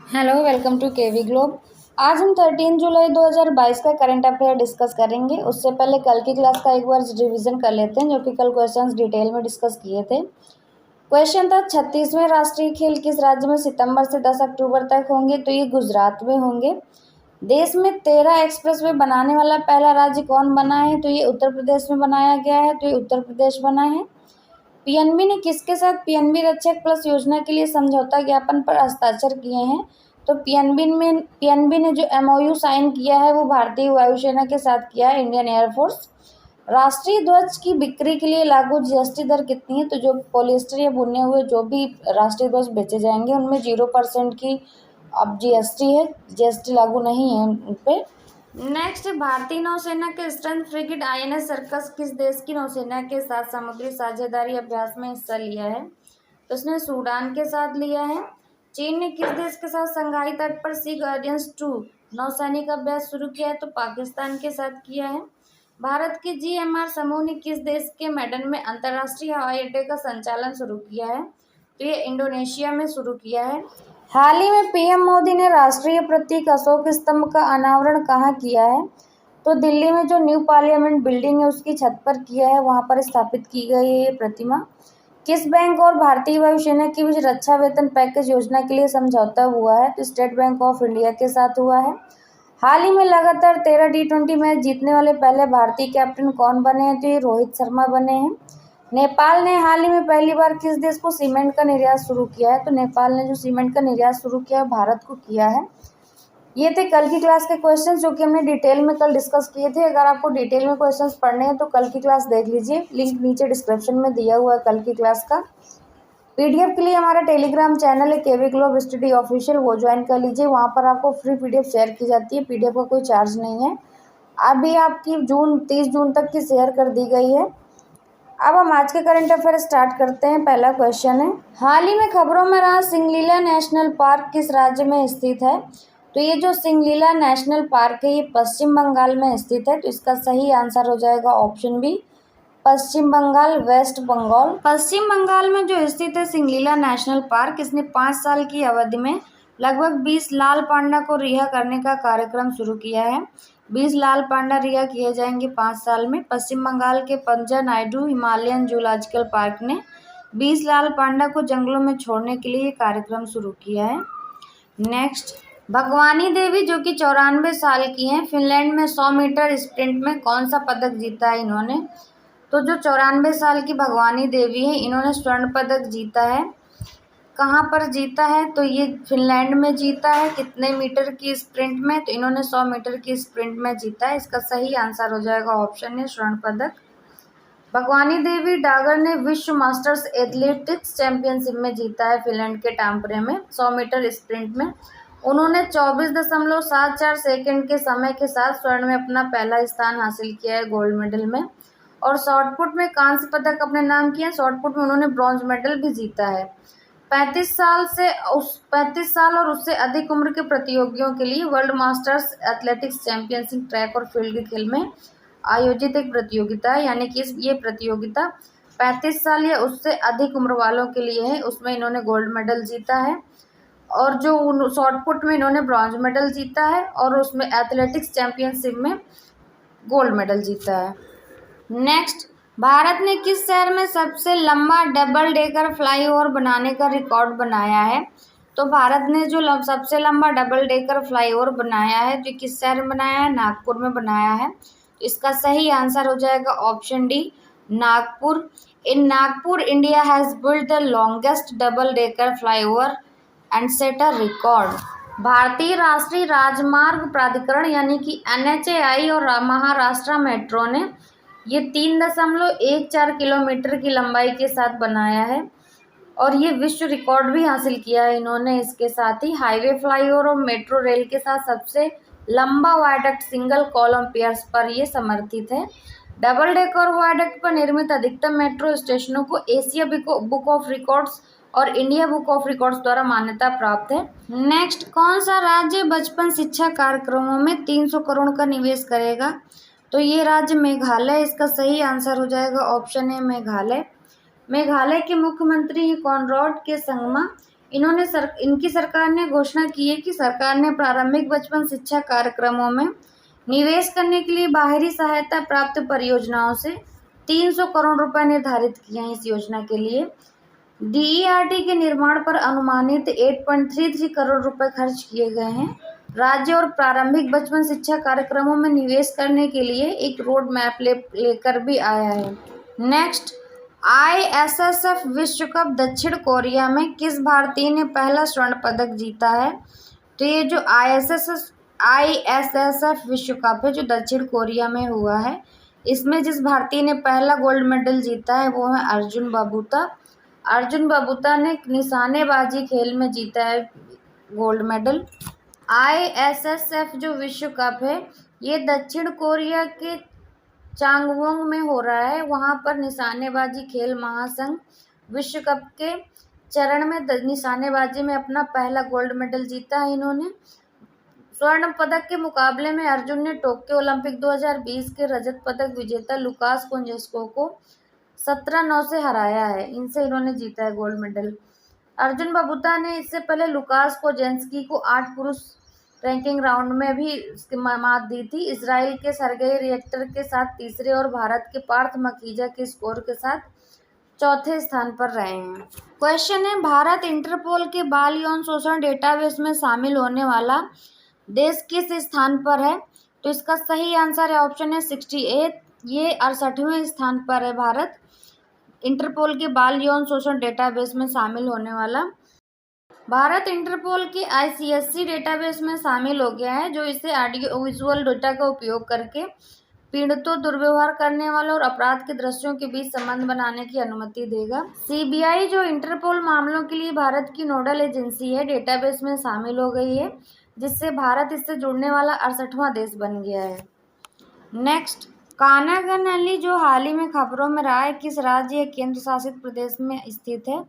Hello, welcome to KV Globe. आज हम 13 जुलाई 2022 का करंट अफेयर डिस्कस करेंगे। उससे पहले कल की क्लास का एक बार रिवीजन कर लेते हैं, जो कि कल क्वेश्चंस डिटेल में डिस्कस किए थे। क्वेश्चन था 36वें राष्ट्रीय खेल किस राज्य में सितंबर से 10 अक्टूबर तक होंगे? तो ये गुजरात में होंगे। देश में 13 एक्सप्रेसवे बनाने वाला पहला राज्य कौन बना है? तो ये उत्तर प्रदेश में बनाया गया है, तो ये उत्तर प्रदेश बना है। पीएनबी ने किसके साथ पीएनबी रक्षक प्लस योजना के लिए समझौता ज्ञापन पर हस्ताक्षर किए हैं? तो पीएनबी ने जो एमओयू साइन किया है वो भारतीय वायुसेना के साथ किया है, इंडियन एयरफोर्स। राष्ट्रीय ध्वज की बिक्री के लिए लागू जीएसटी दर कितनी है? तो जो पॉलिएस्टर या बुने हुए जो भी राष्ट्रीय ध्वज बेचे जाएंगे उनमें 0% की अब जीएसटी है, जीएसटी लागू नहीं है उन पे। नेक्स्ट, भारतीय नौसेना के स्ट्रेंथ फ्रिगेट आईएनएस सर्कस किस देश की नौसेना के साथ समुद्री साझेदारी अभ्यास में हिस्सा लिया है? तो उसने सूडान के साथ लिया है। चीन ने किस देश के साथ संघाई तट पर सी गार्डियंस 2 नौसैनिक अभ्यास शुरू किया है? तो पाकिस्तान के साथ किया है। भारत के जीएमआर समूह ने किस देश के मेडन में अंतर्राष्ट्रीय हवाई अड्डे का संचालन शुरू किया है? तो ये इंडोनेशिया में शुरू किया है। हाल ही में पीएम मोदी ने राष्ट्रीय प्रतीक अशोक स्तंभ का अनावरण कहाँ किया है? तो दिल्ली में जो न्यू पार्लियामेंट बिल्डिंग है उसकी छत पर किया है, वहां पर स्थापित की गई है ये प्रतिमा। किस बैंक और भारतीय वायुसेना के बीच रक्षा वेतन पैकेज योजना के लिए समझौता हुआ है? तो स्टेट बैंक ऑफ इंडिया के साथ हुआ है। हाल ही में लगातार 13 टी20 मैच जीतने वाले पहले भारतीय कैप्टन कौन बने हैं? तो ये रोहित शर्मा बने हैं। नेपाल ने हाल ही में पहली बार किस देश को सीमेंट का निर्यात शुरू किया है? तो नेपाल ने जो सीमेंट का निर्यात शुरू किया है भारत को किया है। ये थे कल की क्लास के क्वेश्चंस जो कि हमने डिटेल में कल डिस्कस किए थे। अगर आपको डिटेल में क्वेश्चंस पढ़ने हैं तो कल की क्लास देख लीजिए, लिंक नीचे डिस्क्रिप्शन में दिया हुआ है कल की क्लास का। पीडीएफ के लिए हमारा टेलीग्राम चैनल है केवी ग्लोब स्टडी ऑफिशियल, वो ज्वाइन कर लीजिए। वहाँ पर आपको फ्री पीडीएफ शेयर की जाती है, पीडीएफ का कोई चार्ज नहीं है। अभी आपकी 30 जून तक की शेयर कर दी गई है। अब हम आज के करंट अफेयर स्टार्ट करते हैं। पहला क्वेश्चन है, हाल ही में खबरों में रहा सिंगलीला नेशनल पार्क किस राज्य में स्थित है? तो ये जो सिंगलीला नेशनल पार्क है ये पश्चिम बंगाल में स्थित है, तो इसका सही आंसर हो जाएगा ऑप्शन बी, पश्चिम बंगाल, वेस्ट बंगाल। पश्चिम बंगाल में जो स्थित है सिंगलीला नेशनल पार्क, इसने 5 साल की अवधि में लगभग 20 लाल पांडा को रिहा करने का कार्यक्रम शुरू किया है। 20 लाल पांडा रिहा किए जाएंगे 5 साल में। पश्चिम बंगाल के पंजा नायडू हिमालयन जूलॉजिकल पार्क ने 20 लाल पांडा को जंगलों में छोड़ने के लिए कार्यक्रम शुरू किया है। नेक्स्ट, भगवानी देवी जो कि 94 साल की हैं, फिनलैंड में 100 मीटर स्प्रिंट में कौन सा पदक जीता है इन्होंने? तो जो 94 साल की भगवानी देवी है इन्होंने स्वर्ण पदक जीता है। कहाँ पर जीता है? तो ये फिनलैंड में जीता है। कितने मीटर की स्प्रिंट में? तो इन्होंने 100 मीटर की स्प्रिंट में जीता है। इसका सही आंसर हो जाएगा ऑप्शन है स्वर्ण पदक। भगवानी देवी डागर ने विश्व मास्टर्स एथलेटिक्स चैंपियनशिप में जीता है फिनलैंड के टाम्परे में 100 मीटर स्प्रिंट में। उन्होंने 24.74 सेकंड के समय के साथ स्वर्ण में अपना पहला स्थान हासिल किया है गोल्ड मेडल में। और शॉटपुट में कांस्य पदक अपने नाम किया। शॉटपुट में उन्होंने ब्रॉन्ज मेडल भी जीता है। 35 साल और उससे अधिक उम्र के प्रतियोगियों के लिए world masters athletics championship track और फील्ड के खेल में आयोजित एक प्रतियोगिता है, यानी कि ये प्रतियोगिता 35 साल या उससे अधिक उम्र वालों के लिए है। उसमें इन्होंने गोल्ड मेडल जीता है और जो शॉटपुट में इन्होंने ब्रॉन्ज मेडल जीता है और उसमें एथलेटिक्स चैंपियनशिप में गोल्ड मेडल जीता है। नेक्स्ट, भारत ने किस शहर में सबसे लंबा डबल डेकर फ्लाईओवर बनाने का रिकॉर्ड बनाया है? तो भारत ने जो सबसे लंबा डबल डेकर फ्लाईओवर बनाया है तो किस शहर में बनाया है? नागपुर में बनाया है। इसका सही आंसर हो जाएगा option D, Nagpur. In Nagpur India has built the longest double decker flyover and set a record. भारतीय राष्ट्रीय राजमार्ग प्राधिकरण यानी कि एनएचएआई और महाराष्ट्र मेट्रो ने ये 3.14 किलोमीटर की लंबाई के साथ बनाया है और ये विश्व रिकॉर्ड भी हासिल किया है इन्होंने। इसके साथ ही हाईवे फ्लाईओवर और मेट्रो रेल के साथ सबसे लंबा वायडक्ट सिंगल कॉलम पियर्स पर ये समर्थित है। डबल डेकर वायडक्ट पर निर्मित अधिकतम मेट्रो स्टेशनों को एशिया बुक ऑफ रिकॉर्ड्स और इंडिया बुक ऑफ रिकॉर्ड्स द्वारा मान्यता प्राप्त है। नेक्स्ट, कौन सा राज्य बचपन शिक्षा कार्यक्रमों में 300 करोड़ का निवेश करेगा? तो ये राज्य मेघालय। इसका सही आंसर हो जाएगा ऑप्शन है मेघालय। मेघालय के मुख्यमंत्री कॉनरैड के संगमा। इनकी सरकार ने घोषणा की है कि सरकार ने प्रारंभिक बचपन शिक्षा कार्यक्रमों में निवेश करने के लिए बाहरी सहायता प्राप्त परियोजनाओं से 300 करोड़ रुपए निर्धारित किए हैं। इस योजना के लिए डीईआरटी के निर्माण पर अनुमानित 8.33 करोड़ रुपए खर्च किए गए हैं। राज्य और प्रारंभिक बचपन शिक्षा कार्यक्रमों में निवेश करने के लिए एक रोड मैप लेकर भी आया है। नेक्स्ट, आईएसएसएफ विश्व कप दक्षिण कोरिया में किस भारतीय ने पहला स्वर्ण पदक जीता है? तो ये जो आईएसएसएफ विश्व कप है जो दक्षिण कोरिया में हुआ है, इसमें जिस भारतीय ने पहला गोल्ड मेडल जीता है वो है अर्जुन बबूता। अर्जुन बबूता ने निशानेबाजी खेल में जीता है गोल्ड मेडल। आईएसएसएफ जो विश्व कप है ये दक्षिण कोरिया के चांगवोंग में हो रहा है। वहाँ पर निशानेबाजी खेल महासंघ विश्व कप के चरण में निशानेबाजी में अपना पहला गोल्ड मेडल जीता है इन्होंने। स्वर्ण पदक के मुकाबले में अर्जुन ने टोक्यो ओलंपिक 2020 के रजत पदक विजेता लुकास कोंजेस्को को 17-9 से हराया है। इनसे इन्होंने जीता है गोल्ड मेडल। अर्जुन बबूता ने इससे पहले लुकास कोजेंस्की को 8 पुरुष रैंकिंग राउंड में भी मात दी थी। इजराइल के सरगेई रिएक्टर के साथ तीसरे और भारत के पार्थ मकीजा के स्कोर के साथ चौथे स्थान पर रहे हैं। क्वेश्चन है, भारत इंटरपोल के बाल यौन शोषण डेटाबेस में शामिल होने वाला देश किस स्थान पर है? तो इसका सही आंसर है ऑप्शन है 68। ये 68वें स्थान पर है भारत इंटरपोल के बाल यौन शोषण डेटाबेस में शामिल होने वाला। भारत इंटरपोल के आईसीएससी डेटाबेस में शामिल हो गया है, जो इसे ऑडियो विजुअल डेटा का उपयोग करके पीड़ितों, दुर्व्यवहार करने वालों और अपराध के दृश्यों के बीच संबंध बनाने की अनुमति देगा। सीबीआई जो इंटरपोल मामलों के लिए भारत की नोडल एजेंसी है, डेटाबेस में शामिल हो गई है, जिससे भारत इससे जुड़ने वाला 68वां देश बन गया है। नेक्स्ट, कानागनअल्ली जो हाल ही में खबरों में रहा है, किस राज्य या केंद्र शासित प्रदेश में स्थित है?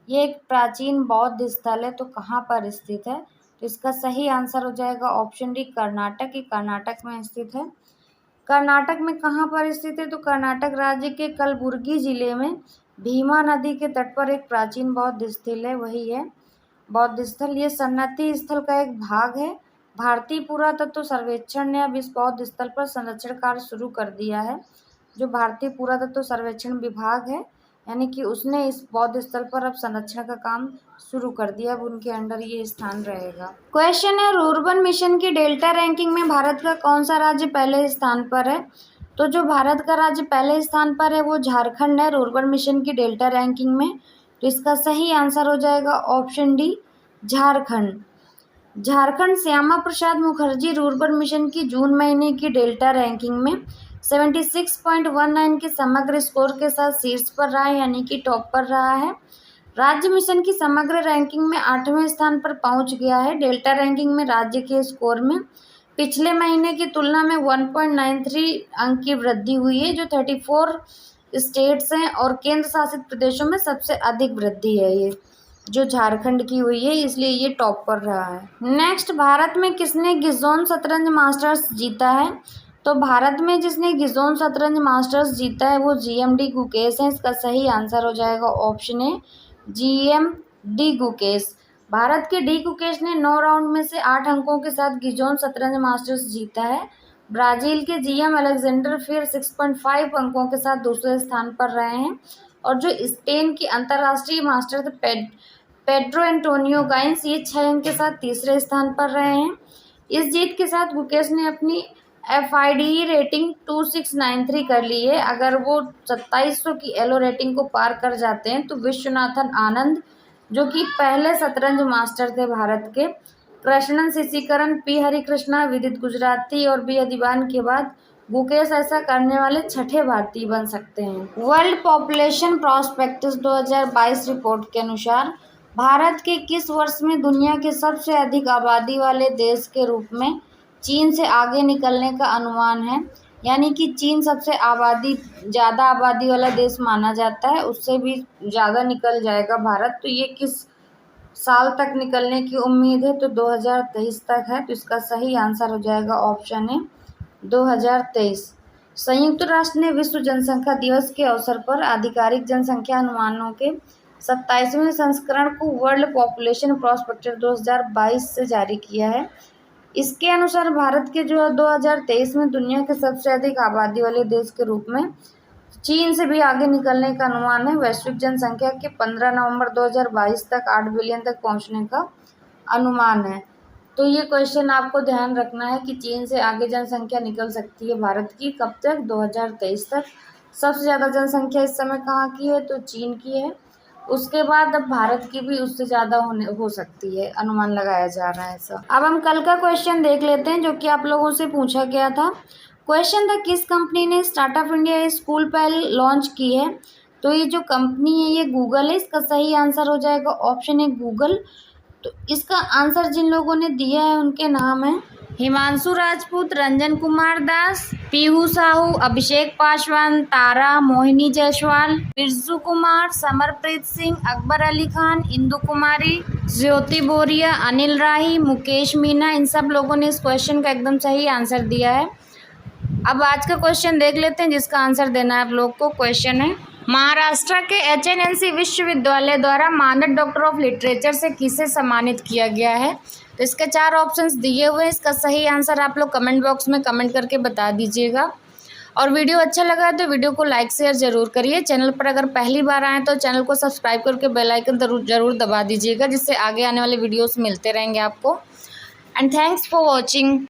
ये एक प्राचीन बौद्ध स्थल है, तो कहाँ पर स्थित है? तो इसका सही आंसर हो जाएगा ऑप्शन डी कर्नाटक। ये कर्नाटक में स्थित है। कर्नाटक में कहाँ पर स्थित है? तो कर्नाटक राज्य के कलबुर्गी जिले में भीमा नदी के तट पर एक प्राचीन बौद्ध स्थल है, वही है बौद्ध स्थल। ये सन्नति स्थल का एक भाग है। भारतीय पुरातत्व सर्वेक्षण ने अब इस बौद्ध स्थल पर संरक्षण कार्य शुरू कर दिया है। जो भारतीय पुरातत्व सर्वेक्षण विभाग है, यानी कि उसने इस बौद्ध स्थल पर अब संरक्षण का काम शुरू कर दिया। अब उनके अंडर ये स्थान रहेगा। क्वेश्चन है, रूर्बन मिशन की डेल्टा रैंकिंग में भारत का कौन सा राज्य पहले स्थान पर है? तो जो भारत का राज्य पहले स्थान पर है वो झारखंड है रूर्बन मिशन की डेल्टा रैंकिंग में। तो इसका सही आंसर हो जाएगा option D Jharkhand. Jharkhand Shyama Prasad Mukherjee rurban mission की जून महीने की डेल्टा रैंकिंग में 76.19 के समग्र स्कोर के साथ शीर्ष पर रहा है, यानी कि टॉप पर रहा है। राज्य मिशन की समग्र रैंकिंग में 8वें स्थान पर पहुंच गया है। डेल्टा रैंकिंग में राज्य के स्कोर में पिछले महीने की तुलना में 1.93 अंक की वृद्धि हुई है, जो 34 स्टेट्स हैं और केंद्र शासित प्रदेशों में सबसे अधिक वृद्धि है ये जो झारखंड की हुई है, इसलिए ये टॉप पर रहा है। नेक्स्ट, भारत में किसने गिजोन शतरंज मास्टर्स जीता है? तो भारत में जिसने गिजोन शतरंज मास्टर्स जीता है वो जीएमडी गुकेश है। इसका सही आंसर हो जाएगा option A GMD Gukesh. Bharat के डी गुकेश ने 9 राउंड में से 8 अंकों के साथ गिजोन शतरंज मास्टर्स जीता है। ब्राजील के जीएम अलेक्जेंडर फिर 6.5 अंकों के साथ दूसरे स्थान पर रहे हैं, और जो स्पेन की अंतर्राष्ट्रीय मास्टर पेड्रो एंटोनियो गाइंस ये 6 अंक के साथ तीसरे स्थान पर रहे हैं। इस जीत के साथ गुकेश ने अपनी FIDE रेटिंग 2693 कर ली है। अगर वो 2700 की एलो रेटिंग को पार कर जाते हैं तो विश्वनाथन आनंद, जो कि पहले शतरंज मास्टर थे भारत के, कृष्णन शशिकरण, पी हरिकृष्णा, विदित गुजराती और बी अधिबान के बाद गुकेश ऐसा करने वाले 6ठे भारतीय बन सकते हैं। वर्ल्ड पॉपुलेशन प्रॉस्पेक्टस 2022 रिपोर्ट के अनुसार भारत के किस वर्ष में दुनिया के सबसे अधिक आबादी वाले देश के रूप में चीन से आगे निकलने का अनुमान है? यानी कि चीन सबसे ज़्यादा आबादी वाला देश माना जाता है, उससे भी ज़्यादा निकल जाएगा भारत। तो ये किस साल तक निकलने की उम्मीद है? तो 2023 तक है। तो इसका सही आंसर हो जाएगा ऑप्शन ए 2023। संयुक्त राष्ट्र ने विश्व जनसंख्या दिवस के अवसर पर आधिकारिक जनसंख्या अनुमानों के 27वें संस्करण को वर्ल्ड पॉपुलेशन प्रॉस्पेक्टर 2022 से जारी किया है। इसके अनुसार भारत के जो 2023 में दुनिया के सबसे अधिक आबादी वाले देश के रूप में चीन से भी आगे निकलने का अनुमान है। वैश्विक जनसंख्या के 15 नवंबर 2022 तक 8 बिलियन तक पहुंचने का अनुमान है। तो ये क्वेश्चन आपको ध्यान रखना है कि चीन से आगे जनसंख्या निकल सकती है भारत की कब तक, 2023 तक। सबसे ज़्यादा जनसंख्या इस समय कहाँ की है, तो चीन की है। उसके बाद अब भारत की भी उससे ज़्यादा हो सकती है, अनुमान लगाया जा रहा है सब। अब हम कल का क्वेश्चन देख लेते हैं जो कि आप लोगों से पूछा गया था। क्वेश्चन था, किस कंपनी ने स्टार्टअप इंडिया स्कूल पहल लॉन्च की है। तो ये जो कंपनी है ये गूगल है। इसका सही आंसर हो जाएगा ऑप्शन है गूगल। तो इसका आंसर जिन लोगों ने दिया है उनके नाम है हिमांशु राजपूत, रंजन कुमार दास, पीहू साहू, अभिषेक पासवान, तारा, मोहिनी जायसवाल, बिरजू कुमार, समरप्रीत सिंह, अकबर अली खान, इंदु कुमारी, ज्योति बोरिया, अनिल राही, मुकेश मीना। इन सब लोगों ने इस क्वेश्चन का एकदम सही आंसर दिया है। अब आज का क्वेश्चन देख लेते हैं जिसका आंसर देना है आप लोग को। क्वेश्चन है, महाराष्ट्र के HNLC विश्वविद्यालय द्वारा मानद डॉक्टर ऑफ लिटरेचर से किसे सम्मानित किया गया है। तो इसके 4 ऑप्शंस दिए हुए हैं। इसका सही आंसर आप लोग कमेंट बॉक्स में कमेंट करके बता दीजिएगा। और वीडियो अच्छा लगा है तो वीडियो को लाइक शेयर जरूर करिए। चैनल पर अगर पहली बार आए तो चैनल को सब्सक्राइब करके बेल आइकन जरूर दबा दीजिएगा, जिससे आगे आने वाले वीडियोस मिलते रहेंगे आपको। And thanks for watching.